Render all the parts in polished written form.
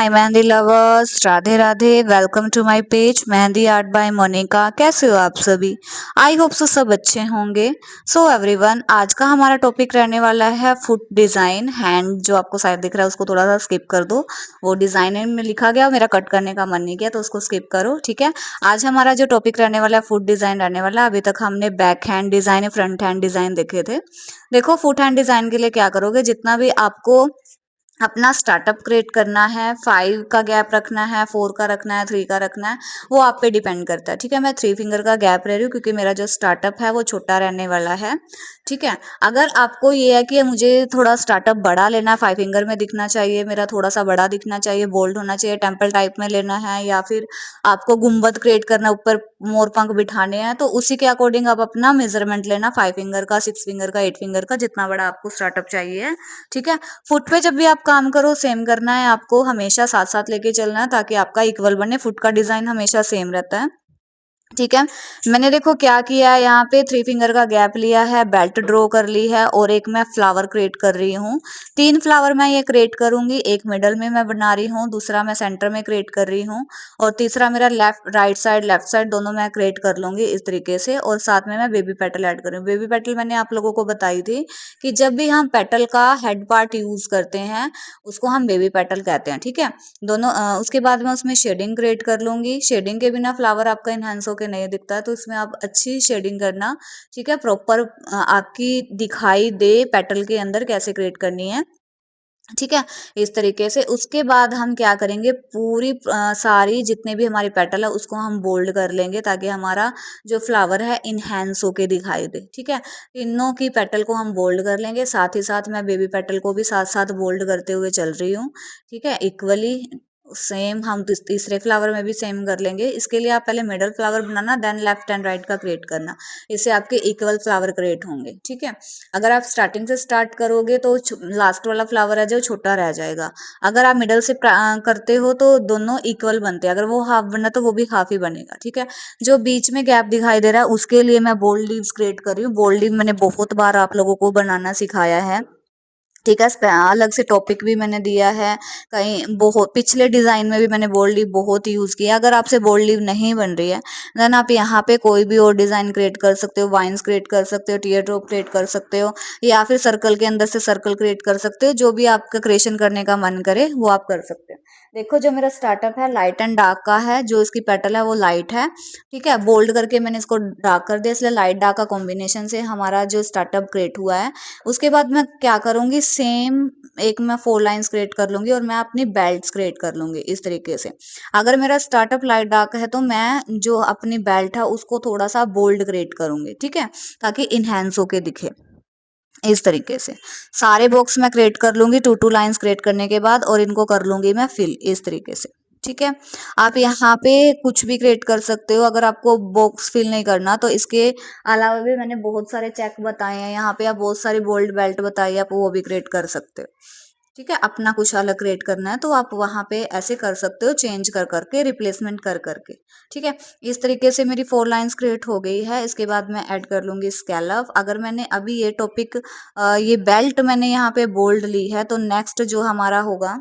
My mehndi lovers, Radhe Radhe. Welcome to my page mehndi art by Monika. कैसे हो आप सभी? आई होप सो सब अच्छे होंगे। सो एवरीवन, आज का हमारा टॉपिक रहने वाला है फुट डिजाइन। हैंड जो आपको शायद दिख रहा है उसको थोड़ा सा स्किप कर दो, वो डिजाइन में लिखा गया, मेरा कट करने का मन नहीं किया तो उसको स्किप करो, ठीक है। आज हमारा जो टॉपिक रहने वाला है फुट डिजाइन रहने वाला है। अभी तक हमने back hand design, front hand design देखे थे। देखो, फुट हैंड डिजाइन के लिए क्या करोगे, जितना भी आपको अपना स्टार्टअप क्रिएट करना है, 5 का गैप रखना है, 4 का रखना है, 3 का रखना है, वो आप पे डिपेंड करता है, ठीक है। मैं 3 फिंगर का गैप रह रही हूँ क्योंकि मेरा जो स्टार्टअप है वो छोटा रहने वाला है, ठीक है। अगर आपको ये है कि मुझे थोड़ा स्टार्टअप बड़ा लेना है, 5 फिंगर में दिखना चाहिए, मेरा थोड़ा सा बड़ा दिखना चाहिए, बोल्ड होना चाहिए, टेम्पल टाइप में लेना है, या फिर आपको गुंबद क्रिएट करना, ऊपर मोर पंख बिठाने हैं, तो उसी के अकॉर्डिंग आप अपना मेजरमेंट लेना, 5 फिंगर का, 6 फिंगर का, 8 फिंगर का, जितना बड़ा आपको स्टार्टअप चाहिए, ठीक है। फुट पे जब भी आप काम करो, सेम करना है आपको, हमेशा साथ साथ लेके चलना है ताकि आपका इक्वल बने। फुट का डिजाइन हमेशा सेम रहता है, ठीक है। मैंने देखो क्या किया है, यहाँ पे 3 फिंगर का गैप लिया है, बेल्ट ड्रॉ कर ली है, और एक मैं फ्लावर क्रिएट कर रही हूँ। 3 फ्लावर मैं ये क्रिएट करूंगी, एक मिडल में मैं बना रही हूँ, दूसरा मैं सेंटर में क्रिएट कर रही हूँ, और तीसरा मेरा लेफ्ट साइड दोनों मैं क्रिएट कर लूंगी इस तरीके से। और साथ में मैं बेबी पेटल ऐड कर रही हूँ। बेबी पेटल मैंने आप लोगों को बताई थी कि जब भी हम पेटल का हेड पार्ट यूज करते हैं उसको हम बेबी पेटल कहते हैं, ठीक है। दोनों उसके बाद मैं उसमें शेडिंग क्रिएट कर लूंगी। शेडिंग के बिना फ्लावर आपका इनहेंस होकर नहीं दिखता है, तो इसमें आप अच्छी शेडिंग करना, ठीक है। प्रॉपर आपकी दिखाई दे पेटल के अंदर कैसे क्रिएट करनी है, ठीक है, इस तरीके से। उसके बाद हम क्या करेंगे, पूरी सारी जितने भी हमारी पेटल है उसको हम बोल्ड कर लेंगे ताकि हमारा जो फ्लावर है इनहेंस होके दिखाई दे, ठीक है। तीनों की पेटल को हम बोल्ड कर लेंगे, साथ ही साथ मैं बेबी पेटल को भी साथ साथ बोल्ड करते हुए चल रही हूँ, ठीक है, इक्वली। सेम हम तीसरे फ्लावर में भी सेम कर लेंगे। इसके लिए आप पहले मिडल फ्लावर बनाना, देन लेफ्ट एंड राइट का क्रिएट करना, इससे आपके इक्वल फ्लावर क्रिएट होंगे, ठीक है। अगर आप स्टार्टिंग से स्टार्ट करोगे तो लास्ट वाला फ्लावर है जो छोटा रह जाएगा। अगर आप मिडल से करते हो तो दोनों इक्वल बनते हैं, अगर वो हाफ बना तो वो भी हाफ ही बनेगा, ठीक है। जो बीच में गैप दिखाई दे रहा है उसके लिए मैं बोल्ड लीव्स क्रिएट कर रही हूँ। बोल्ड लीव मैंने बहुत बार आप लोगों को बनाना सिखाया है, ठीक है। अलग से टॉपिक भी मैंने दिया है, कहीं बहुत पिछले डिजाइन में भी मैंने बोल्ड लीव बहुत यूज किया। अगर आपसे बोल्ड लीव नहीं बन रही है देन आप यहाँ पे कोई भी और डिजाइन क्रिएट कर सकते हो, वाइन्स क्रिएट कर सकते हो, टीयर ड्रॉप क्रिएट कर सकते हो, या फिर सर्कल के अंदर से सर्कल क्रिएट कर सकते हो। जो भी आपका क्रिएशन करने का मन करे वो आप कर सकते हो। देखो, जो मेरा स्टार्टअप है लाइट एंड डार्क का है, जो इसकी पेटल है वो लाइट है, ठीक है। बोल्ड करके मैंने इसको डार्क कर दिया, इसलिए लाइट डार्क का कॉम्बिनेशन से हमारा जो स्टार्टअप क्रिएट हुआ है। उसके बाद मैं क्या करूंगी, सेम एक मैं 4 लाइंस क्रिएट कर लूंगी और मैं अपनी बेल्ट्स क्रिएट कर लूंगी इस तरीके से। अगर मेरा स्टार्टअप लाइट डार्क है तो मैं जो अपनी बेल्ट है उसको थोड़ा सा बोल्ड क्रिएट करूंगी, ठीक है, ताकि इनहेंस होके दिखे इस तरीके से। सारे बॉक्स मैं क्रिएट कर लूंगी 2 लाइंस क्रिएट करने के बाद, और इनको कर लूंगी मैं फिल इस तरीके से, ठीक है। आप यहाँ पे कुछ भी क्रिएट कर सकते हो। अगर आपको बॉक्स फिल नहीं करना तो इसके अलावा भी मैंने बहुत सारे चेक बताए हैं यहाँ पे, आप बहुत सारी बोल्ड बेल्ट बताई है, आप वो भी क्रिएट कर सकते हो, ठीक है। अपना कुछ अलग क्रिएट करना है तो आप वहां पे ऐसे कर सकते हो, चेंज कर करके, रिप्लेसमेंट कर करके, ठीक है। इस तरीके से मेरी 4 लाइंस क्रिएट हो गई है। इसके बाद मैं ऐड कर लूंगी स्कैलप। अगर मैंने अभी ये टॉपिक, ये बेल्ट मैंने यहाँ पे बोल्ड ली है, तो नेक्स्ट जो हमारा होगा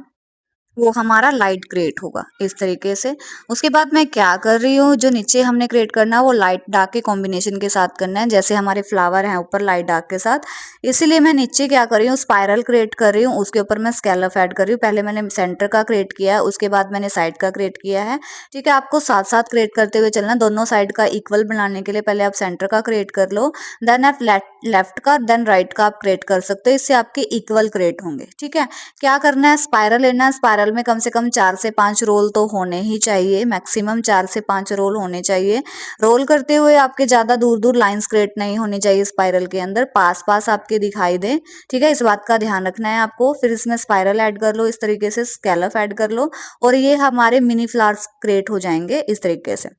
वो हमारा लाइट क्रिएट होगा इस तरीके से। उसके बाद मैं क्या कर रही हूँ, जो नीचे हमने क्रिएट करना है वो लाइट डार्क के कॉम्बिनेशन के साथ करना है, जैसे हमारे फ्लावर हैं ऊपर लाइट डार्क के साथ। इसीलिए मैं नीचे क्या कर रही हूँ, स्पाइरल क्रिएट कर रही हूँ, उसके ऊपर मैं स्कैलप ऐड कर रही हूँ। पहले मैंने सेंटर का क्रिएट किया है, उसके बाद मैंने साइड का क्रिएट किया है, ठीक है। आपको साथ साथ क्रिएट करते हुए चलना, दोनों साइड का इक्वल बनाने के लिए पहले आप सेंटर का क्रिएट कर लो, देन आप लेफ्ट का, देन राइट का आप क्रिएट कर सकते हो। इससे आपके इक्वल क्रिएट होंगे, ठीक है। क्या करना है, स्पाइरल लेना है। स्पाइरल में कम से कम 4 से 5 रोल तो होने ही चाहिए, मैक्सिमम 4 से 5 रोल होने चाहिए। रोल करते हुए आपके ज्यादा दूर दूर लाइंस क्रिएट नहीं होनी चाहिए, स्पाइरल के अंदर पास पास आपके दिखाई दे, ठीक है। इस बात का ध्यान रखना है आपको। फिर इसमें स्पाइरल ऐड कर लो, इस तरीके से स्कैलप ऐड कर लो, और ये हमारे मिनी फ्लावर्स क्रिएट हो जाएंगे इस तरीके से,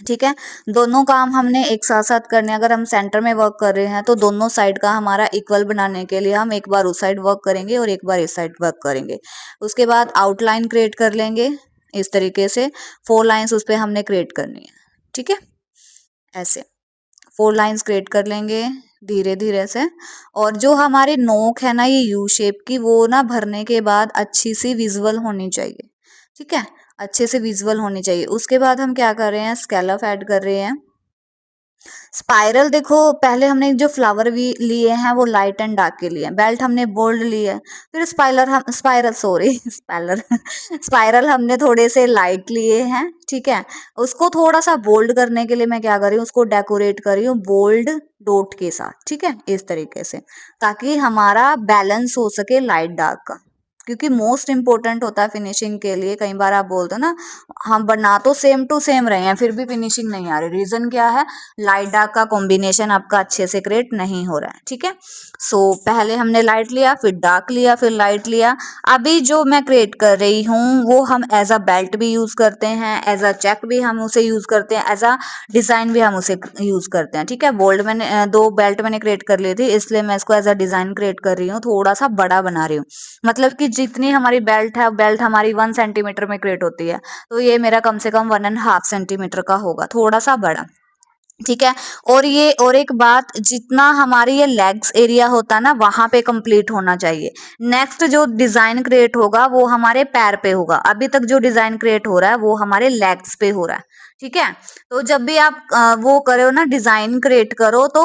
ठीक है। दोनों काम हमने एक साथ साथ करने, अगर हम सेंटर में वर्क कर रहे हैं तो दोनों साइड का हमारा इक्वल बनाने के लिए हम एक बार उस साइड वर्क करेंगे और एक बार इस साइड वर्क करेंगे। उसके बाद आउटलाइन क्रिएट कर लेंगे इस तरीके से। 4 लाइंस उस पर हमने क्रिएट करनी है, ठीक है, ऐसे 4 लाइंस क्रिएट कर लेंगे धीरे धीरे से। और जो हमारी नोक है ना, ये यू शेप की, वो ना भरने के बाद अच्छी सी विजुअल होनी चाहिए, ठीक है, अच्छे से विजुअल होनी चाहिए। उसके बाद हम क्या कर रहे हैं, स्कैलप ऐड कर रहे हैं। स्पाइरल देखो, पहले हमने जो फ्लावर भी लिए हैं वो लाइट एंड डार्क के लिए, बेल्ट हमने बोल्ड ली है, फिर स्पाइरल सॉरी स्पाइरल स्पाइरल हमने थोड़े से लाइट लिए हैं। ठीक है, उसको थोड़ा सा बोल्ड करने के लिए मैं क्या कर रही हूँ, उसको डेकोरेट कर रही हूँ बोल्ड डॉट के साथ। ठीक है, इस तरीके से, ताकि हमारा बैलेंस हो सके लाइट डार्क का, क्योंकि मोस्ट इंपॉर्टेंट होता है फिनिशिंग के लिए। कई बार आप बोलते हो ना, हम बना तो सेम टू सेम रहे हैं फिर भी फिनिशिंग नहीं आ रही, रीजन क्या है, लाइट डार्क का कॉम्बिनेशन आपका अच्छे से क्रिएट नहीं हो रहा है। ठीक है, सो पहले हमने लाइट लिया, फिर डार्क लिया, फिर लाइट लिया। अभी जो मैं क्रिएट कर रही हूँ वो हम एज अ बेल्ट भी यूज करते हैं, एज अ चेक भी हम उसे यूज करते हैं, एज अ डिजाइन भी हम उसे यूज करते हैं। ठीक है, बोल्ड मैंने दो बेल्ट मैंने क्रिएट कर ली थी, इसलिए मैं इसको एज अ डिजाइन क्रिएट कर रही हूँ, थोड़ा सा बड़ा बना रही हूँ। मतलब कि जितनी हमारी बेल्ट है, बेल्ट हमारी 1 सेंटीमीटर में क्रिएट होती है, तो ये मेरा कम से कम 1.5 सेंटीमीटर का होगा, थोड़ा सा बड़ा। ठीक है, और ये और एक बात, जितना हमारी ये लेग्स एरिया होता है ना, वहां पे कंप्लीट होना चाहिए। नेक्स्ट जो डिजाइन क्रिएट होगा वो हमारे पैर पे होगा, अभी तक जो डिजाइन क्रिएट हो रहा है वो हमारे लेग्स पे हो रहा है। ठीक है, तो जब भी आप वो करो ना, डिजाइन क्रिएट करो, तो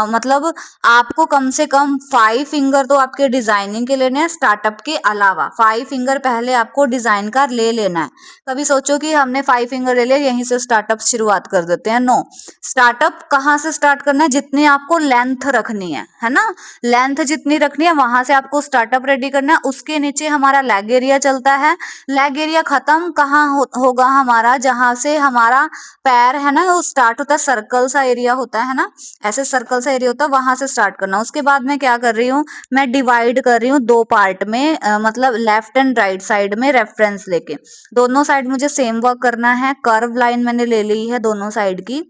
मतलब आपको कम से कम 5 फिंगर तो आपके डिजाइनिंग के लेने हैं, स्टार्टअप के अलावा 5 फिंगर पहले आपको डिजाइन का ले लेना है। कभी सोचो कि हमने 5 फिंगर ले लिया, यहीं से स्टार्टअप शुरुआत कर देते हैं, नो। स्टार्टअप कहाँ से स्टार्ट करना है, जितनी आपको लेंथ रखनी है ना, लेंथ जितनी रखनी है वहां से आपको स्टार्टअप रेडी करना है। उसके नीचे हमारा लेग एरिया चलता है, लेग एरिया खत्म कहाँ होगा हमारा, जहां से हमारा पैर है ना वो स्टार्ट होता है, सर्कल सा एरिया होता है ना, ऐसे सर्कल सा एरिया होता है, वहां से स्टार्ट करना। उसके बाद मैं क्या कर रही हूँ, मैं डिवाइड कर रही हूँ 2 पार्ट में, मतलब लेफ्ट एंड राइट साइड में रेफरेंस लेके, दोनों साइड मुझे सेम वर्क करना है। कर्व लाइन मैंने ले ली है दोनों साइड की,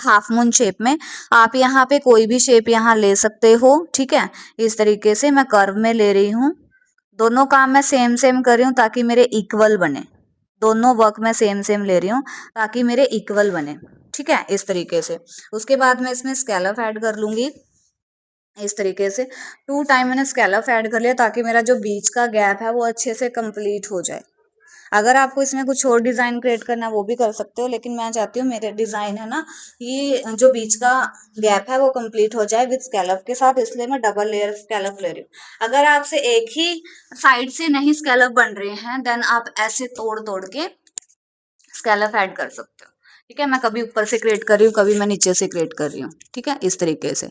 हाफ मून शेप में। आप यहाँ पे कोई भी शेप यहाँ ले सकते हो। ठीक है, इस तरीके से मैं कर्व में ले रही हूँ, दोनों काम मैं सेम सेम कर रही हूँ ताकि मेरे इक्वल बने, दोनों वर्क मैं सेम सेम ले रही हूँ ताकि मेरे इक्वल बने। ठीक है, इस तरीके से। उसके बाद मैं इसमें स्कैलप ऐड कर लूंगी, इस तरीके से 2 टाइम मैंने स्कैलप ऐड कर लिया ताकि मेरा जो बीच का गैप है वो अच्छे से कंप्लीट हो जाए। अगर आपको इसमें कुछ और डिजाइन क्रिएट करना है वो भी कर सकते हो, लेकिन मैं चाहती हूँ मेरे डिजाइन है ना, ये जो बीच का गैप है वो कंप्लीट हो जाए विद स्कैलप के साथ, इसलिए मैं डबल लेयर स्कैलप ले रही हूँ। अगर आपसे एक ही साइड से नहीं स्कैलप बन रहे हैं, देन आप ऐसे तोड़ तोड़ के स्कैलप ऐड कर सकते हो। ठीक है, मैं कभी ऊपर से क्रिएट कर रही हूँ, कभी मैं नीचे से क्रिएट कर रही हूँ। ठीक है, इस तरीके से।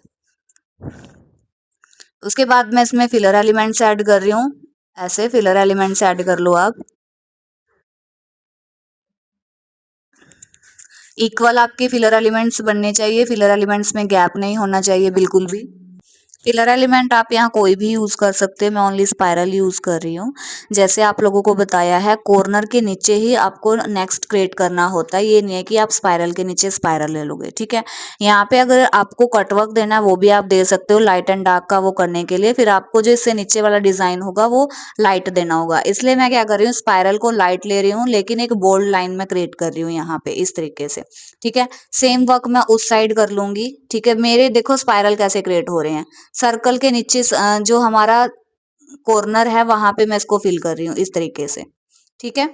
उसके बाद मैं इसमें फिलर एलिमेंट्स ऐड कर रही हूँ, ऐसे फिलर एलिमेंट्स ऐड कर लो आप। इक्वल आपके फिलर एलिमेंट्स बनने चाहिए, फिलर एलिमेंट्स में गैप नहीं होना चाहिए बिल्कुल भी। फिलर एलिमेंट आप यहाँ कोई भी यूज कर सकते हैं, मैं ओनली स्पाइरल यूज कर रही हूँ। जैसे आप लोगों को बताया है, कॉर्नर के नीचे ही आपको नेक्स्ट क्रिएट करना होता है, ये नहीं है कि आप स्पाइरल के नीचे स्पाइरल ले लोगे। ठीक है, यहाँ पे अगर आपको कटवर्क देना है वो भी आप दे सकते हो, लाइट एंड डार्क का वो करने के लिए, फिर आपको जो इससे नीचे वाला डिजाइन होगा वो लाइट देना होगा। इसलिए मैं क्या कर रही हूँ, स्पाइरल को लाइट ले रही हूँ, लेकिन एक बोल्ड लाइन में क्रिएट कर रही हूँ यहाँ पे, इस तरीके से। ठीक है, सेम वर्क मैं उस साइड कर लूंगी। ठीक है, मेरे देखो स्पाइरल कैसे क्रिएट हो रहे हैं, सर्कल के नीचे जो हमारा कॉर्नर है वहां पे मैं इसको फिल कर रही हूँ, इस तरीके से। ठीक है,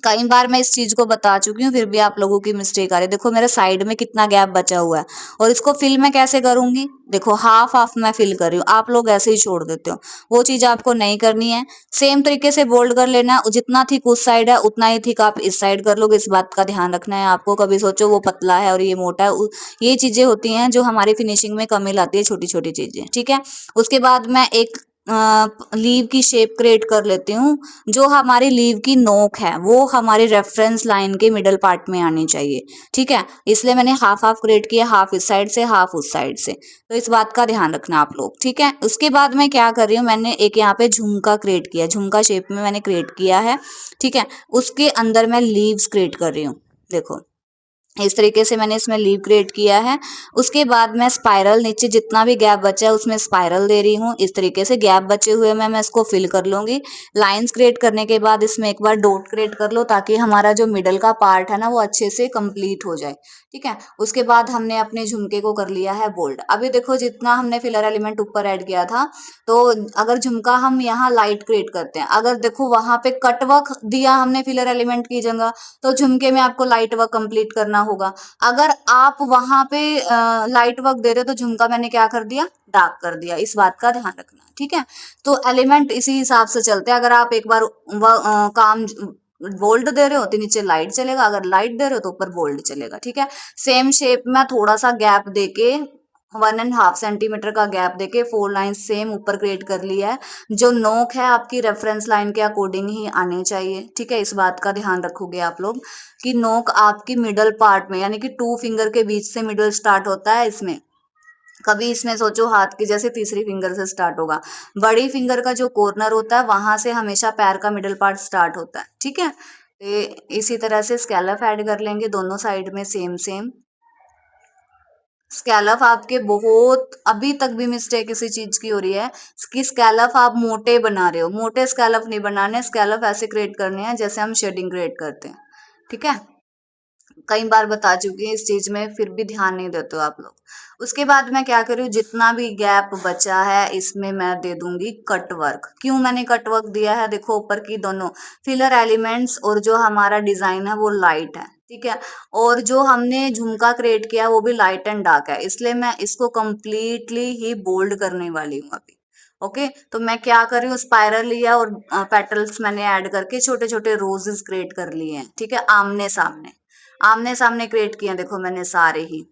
कई बार मैं इस चीज को बता चुकी हूँ, फिर भी आप लोगों की मिस्टेक आ रही है। देखो मेरे साइड में कितना गैप बचा हुआ है, और इसको फिल मैं कैसे करूंगी, देखो हाफ हाफ मैं फिल कर रही हूँ, आप लोग ऐसे ही छोड़ देते हो, वो चीज आपको नहीं करनी है। सेम तरीके से बोल्ड कर लेना, जितना थिक उस साइड है उतना ही थिक आप इस साइड कर लोगे, इस बात का ध्यान रखना है आपको। कभी सोचो वो पतला है और ये मोटा है, ये चीजें होती हैं जो हमारी फिनिशिंग में कमी लाती है, छोटी छोटी चीजें। ठीक है, उसके बाद मैं एक लीव की शेप क्रिएट कर लेती हूँ। जो हमारी लीव की नोक है वो हमारी रेफरेंस लाइन के मिडल पार्ट में आनी चाहिए। ठीक है, इसलिए मैंने हाफ हाफ क्रिएट किया, हाफ इस साइड से हाफ उस साइड से, तो इस बात का ध्यान रखना आप लोग। ठीक है, उसके बाद मैं क्या कर रही हूँ, मैंने एक यहाँ पे झुमका क्रिएट किया, झुमका शेप में मैंने क्रिएट किया है। ठीक है, उसके अंदर मैं लीव्स क्रिएट कर रही हूँ, देखो इस तरीके से मैंने इसमें लीव क्रिएट किया है। उसके बाद मैं स्पाइरल नीचे जितना भी गैप बचा है उसमें स्पाइरल दे रही हूँ। इस तरीके से गैप बचे हुए में मैं इसको फिल कर लूंगी। लाइंस क्रिएट करने के बाद इसमें एक बार डॉट क्रिएट कर लो ताकि हमारा जो मिडल का पार्ट है ना वो अच्छे से कंप्लीट हो जाए। ठीक है, उसके बाद हमने अपने झुमके को कर लिया है बोल्ड। अभी देखो जितना हमने फिलर एलिमेंट ऊपर ऐड किया था, तो अगर झुमका हम यहाँ लाइट क्रिएट करते हैं, अगर देखो वहां पे कटवर्क दिया हमने फिलर एलिमेंट की जगह, तो झुमके में आपको लाइट वर्क कंप्लीट करना होगा। अगर आप वहां पे लाइट वर्क दे रहे हो तो झुमका मैंने क्या कर दिया, डार्क कर दिया। इस बात का ध्यान रखना, ठीक है। तो एलिमेंट इसी हिसाब से चलते हैं। अगर आप एक बार काम बोल्ड दे रहे हो तो नीचे लाइट चलेगा, अगर लाइट दे रहे हो तो ऊपर बोल्ड चलेगा। ठीक है, सेम शेप में थोड़ा सा गैप देके 1.5 सेंटीमीटर का गैप देके 4 लाइन सेम ऊपर क्रिएट कर लिया है। जो नोक है आपकी रेफरेंस लाइन के अकॉर्डिंग ही आनी चाहिए। ठीक है, इस बात का ध्यान रखोगे आप लोग कि नोक आपकी मिडल पार्ट में, यानी कि 2 फिंगर के बीच से मिडल स्टार्ट होता है इसमें। कभी इसमें सोचो हाथ की जैसे तीसरी फिंगर से स्टार्ट होगा। बड़ी फिंगर का जो कॉर्नर होता है वहां से हमेशा पैर का मिडल पार्ट स्टार्ट होता है। ठीक है, इसी तरह से स्कैलप ऐड कर लेंगे दोनों साइड में सेम सेम। स्कैलप आपके बहुत अभी तक भी मिस्टेक इसी चीज की हो रही है कि स्कैलप आप मोटे बना रहे हो। मोटे स्कैलप नहीं बनाने, स्कैलप ऐसे क्रिएट करने हैं जैसे हम शेडिंग क्रिएट करते हैं। ठीक है, कई बार बता चुकी हूँ इस चीज में, फिर भी ध्यान नहीं देते हो आप लोग। उसके बाद मैं क्या करूँ, जितना भी गैप बचा है इसमें मैं दे दूंगी कट वर्क। क्यों मैंने कट वर्क दिया है, देखो ऊपर की दोनों फिलर एलिमेंट्स और जो हमारा डिजाइन है वो लाइट है। ठीक है, और जो हमने झुमका क्रिएट किया वो भी लाइट एंड डार्क है, इसलिए मैं इसको कंप्लीटली ही बोल्ड करने वाली हूँ अभी। ओके, तो मैं क्या कर रही हूँ, स्पाइरल लिया और पेटल्स मैंने ऐड करके छोटे छोटे रोजेस क्रिएट कर लिए हैं। ठीक है, आमने सामने आमने सामने क्रिएट किए, देखो मैंने सारे ही।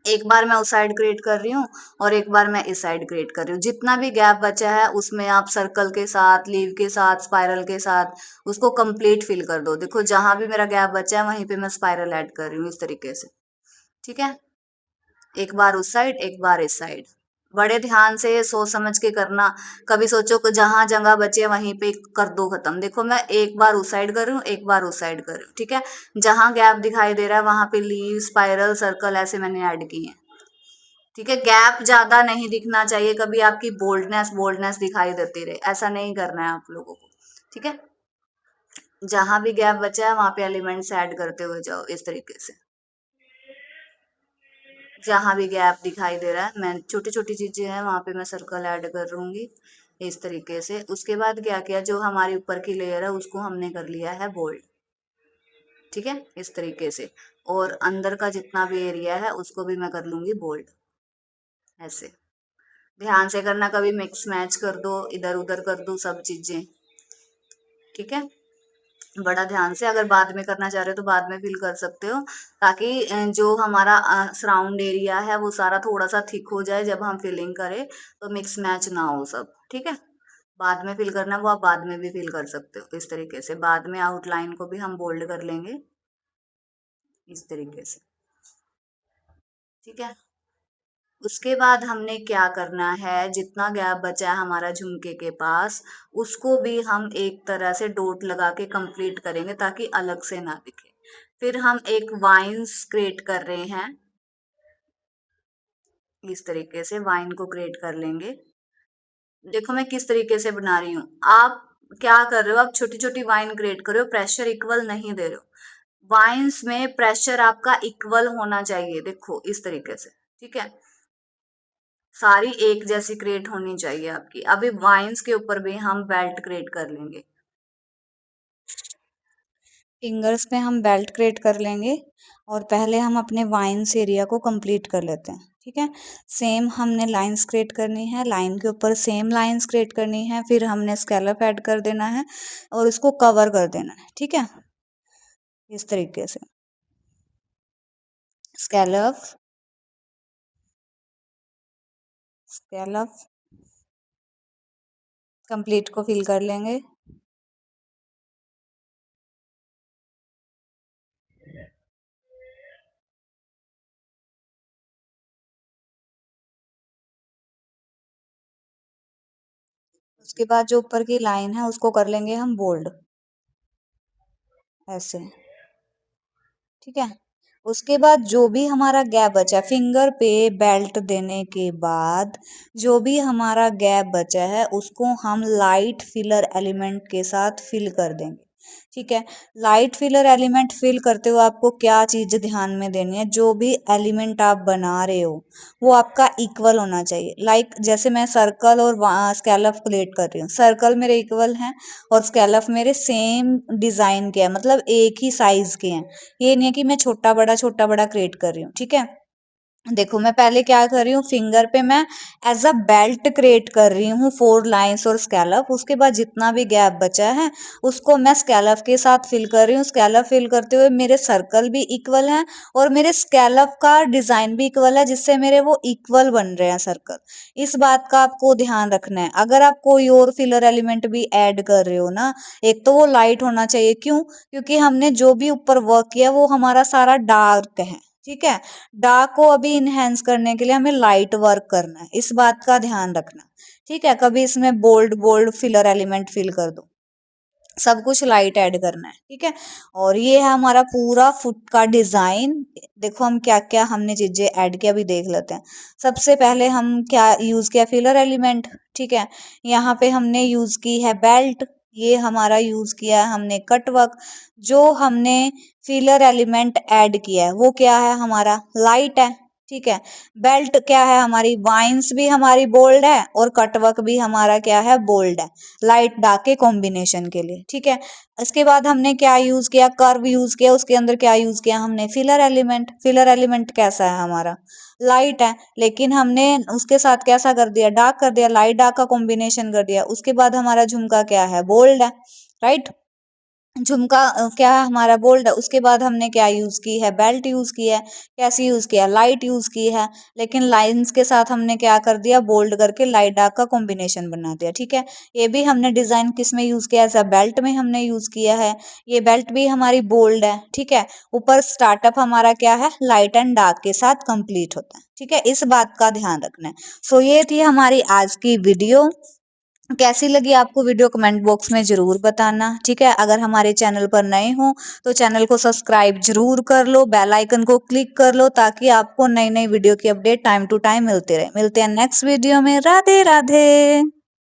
एक बार मैं उस साइड क्रिएट कर रही हूँ और एक बार मैं इस साइड क्रिएट कर रही हूँ। जितना भी गैप बचा है उसमें आप सर्कल के साथ, लीव के साथ, स्पाइरल के साथ उसको कंप्लीट फिल कर दो। देखो जहां भी मेरा गैप बचा है वहीं पे मैं स्पाइरल ऐड कर रही हूँ इस तरीके से। ठीक है, एक बार उस साइड एक बार इस साइड। बड़े ध्यान से सोच समझ के करना। कभी सोचो कि जहां जगह बचे वहीं पे कर दो खत्म। देखो मैं एक बार उस साइड कर रही हूँ एक बार उस साइड कर रही हूँ। ठीक है, जहां गैप दिखाई दे रहा है वहां पे लीव, स्पाइरल, सर्कल ऐसे मैंने ऐड किए हैं। ठीक है, गैप ज्यादा नहीं दिखना चाहिए, कभी आपकी बोल्डनेस बोल्डनेस दिखाई देती रहे, ऐसा नहीं करना है आप लोगों को। ठीक है, जहां भी गैप बचा है वहां पे एलिमेंट्स ऐड करते हुए जाओ इस तरीके से। जहां भी गैप दिखाई दे रहा है मैं छोटी छोटी चीजें हैं वहां पे मैं सर्कल ऐड कर लूंगी इस तरीके से। उसके बाद क्या किया, जो हमारी ऊपर की लेयर है उसको हमने कर लिया है बोल्ड। ठीक है, इस तरीके से। और अंदर का जितना भी एरिया है उसको भी मैं कर लूंगी बोल्ड ऐसे। ध्यान से करना, कभी मिक्स मैच कर दो, इधर उधर कर दो सब चीजें। ठीक है, बड़ा ध्यान से, अगर बाद में करना चाह रहे हो तो बाद में फिल कर सकते हो, ताकि जो हमारा सराउंड एरिया है वो सारा थोड़ा सा थिक हो जाए जब हम फिलिंग करें, तो मिक्स मैच ना हो सब। ठीक है, बाद में फिल करना वो आप बाद में भी फिल कर सकते हो इस तरीके से। बाद में आउटलाइन को भी हम बोल्ड कर लेंगे इस तरीके से। ठीक है, उसके बाद हमने क्या करना है, जितना गैप बचा है हमारा झुमके के पास उसको भी हम एक तरह से डॉट लगा के कंप्लीट करेंगे ताकि अलग से ना दिखे। फिर हम एक वाइन्स क्रिएट कर रहे हैं, इस तरीके से वाइन को क्रिएट कर लेंगे। देखो मैं किस तरीके से बना रही हूँ, आप क्या कर रहे हो, आप छोटी छोटी वाइन क्रिएट कर रहे हो, प्रेशर इक्वल नहीं दे रहे हो। वाइन्स में प्रेशर आपका इक्वल होना चाहिए, देखो इस तरीके से। ठीक है, सारी एक जैसी क्रिएट होनी चाहिए आपकी। अभी वाइन्स के ऊपर भी हम बेल्ट क्रिएट कर लेंगे, फिंगर्स पे हम बेल्ट क्रिएट कर लेंगे। और पहले हम अपने वाइन्स एरिया को कंप्लीट कर लेते हैं। ठीक है, सेम हमने लाइंस क्रिएट करनी है, लाइन के ऊपर सेम लाइंस क्रिएट करनी है, फिर हमने स्कैलप ऐड कर देना है और इसको कवर कर देना है। ठीक है, इस तरीके से स्कैलप स्कैलप कंप्लीट को फिल कर लेंगे। उसके बाद जो ऊपर की लाइन है उसको कर लेंगे हम बोल्ड ऐसे। ठीक है, उसके बाद जो भी हमारा गैप बचा, फिंगर पे बेल्ट देने के बाद जो भी हमारा गैप बचा है उसको हम लाइट फिलर एलिमेंट के साथ फिल कर देंगे। ठीक है, लाइट फिलर एलिमेंट फिल करते हुए आपको क्या चीज ध्यान में देनी है, जो भी एलिमेंट आप बना रहे हो वो आपका इक्वल होना चाहिए। लाइक जैसे मैं सर्कल और स्कैलप क्रिएट कर रही हूँ, सर्कल मेरे इक्वल हैं और स्कैलप मेरे सेम डिजाइन के हैं, मतलब एक ही साइज के हैं। ये नहीं है कि मैं छोटा बड़ा क्रिएट कर रही हूँ। ठीक है, देखो मैं पहले क्या कर रही हूँ, फिंगर पे मैं एज अ बेल्ट क्रिएट कर रही हूँ 4 लाइंस और स्कैलप। उसके बाद जितना भी गैप बचा है उसको मैं स्कैलप के साथ फिल कर रही हूँ। स्कैलप फिल करते हुए मेरे सर्कल भी इक्वल हैं और मेरे स्कैलप का डिजाइन भी इक्वल है, जिससे मेरे वो इक्वल बन रहे हैं सर्कल। इस बात का आपको ध्यान रखना है। अगर आप कोई और फिलर एलिमेंट भी ऐड कर रहे हो ना, एक तो वो लाइट होना चाहिए। क्यों? क्योंकि हमने जो भी ऊपर वर्क किया वो हमारा सारा डार्क है। ठीक है, डार्क को अभी इनहेंस करने के लिए हमें लाइट वर्क करना है, इस बात का ध्यान रखना। ठीक है, कभी इसमें bold bold filler element fill कर दो, सब कुछ लाइट ऐड करना है। ठीक है, और ये है हमारा पूरा फुट का डिजाइन। देखो हम क्या क्या हमने चीजें ऐड किया अभी देख लेते हैं। सबसे पहले हम क्या यूज किया, फिलर एलिमेंट। ठीक है, यहाँ पे हमने यूज की है बेल्ट, ये हमारा यूज किया है हमने कट वर्क। जो हमने फिलर एलिमेंट ऐड किया है वो क्या है, हमारा लाइट है। ठीक है, बेल्ट क्या है हमारी, वाइंस भी हमारी बोल्ड है और कटवर्क भी हमारा क्या है, बोल्ड है, लाइट डार्क के कॉम्बिनेशन के लिए। ठीक है, इसके बाद हमने क्या यूज किया, कर्व यूज किया। उसके अंदर क्या यूज किया हमने, फिलर एलिमेंट। फिलर एलिमेंट कैसा है हमारा, लाइट है, लेकिन हमने उसके साथ कैसा कर दिया, डार्क कर दिया, लाइट डार्क का कॉम्बिनेशन कर दिया। उसके बाद हमारा झुमका क्या है, बोल्ड है, राइट। झुमका क्या है हमारा, बोल्ड है। उसके बाद हमने क्या यूज की है, बेल्ट यूज की है। कैसी यूज किया, लाइट यूज की है, लेकिन लाइंस के साथ हमने क्या कर दिया, बोल्ड करके लाइट डार्क का कॉम्बिनेशन बना दिया। ठीक है, ये भी हमने डिजाइन किस में यूज किया है, बेल्ट में हमने यूज किया है। ये बेल्ट भी हमारी बोल्ड है। ठीक है, ऊपर स्टार्टअप हमारा क्या है, लाइट एंड डार्क के साथ कंप्लीट होता है। ठीक है, इस बात का ध्यान रखना है। सो ये थी हमारी आज की वीडियो। कैसी लगी आपको वीडियो, कमेंट बॉक्स में जरूर बताना। ठीक है, अगर हमारे चैनल पर नए हो तो चैनल को सब्सक्राइब जरूर कर लो, बेल आइकन को क्लिक कर लो, ताकि आपको नई नई वीडियो की अपडेट टाइम टू टाइम मिलते रहे। मिलते हैं नेक्स्ट वीडियो में। राधे राधे।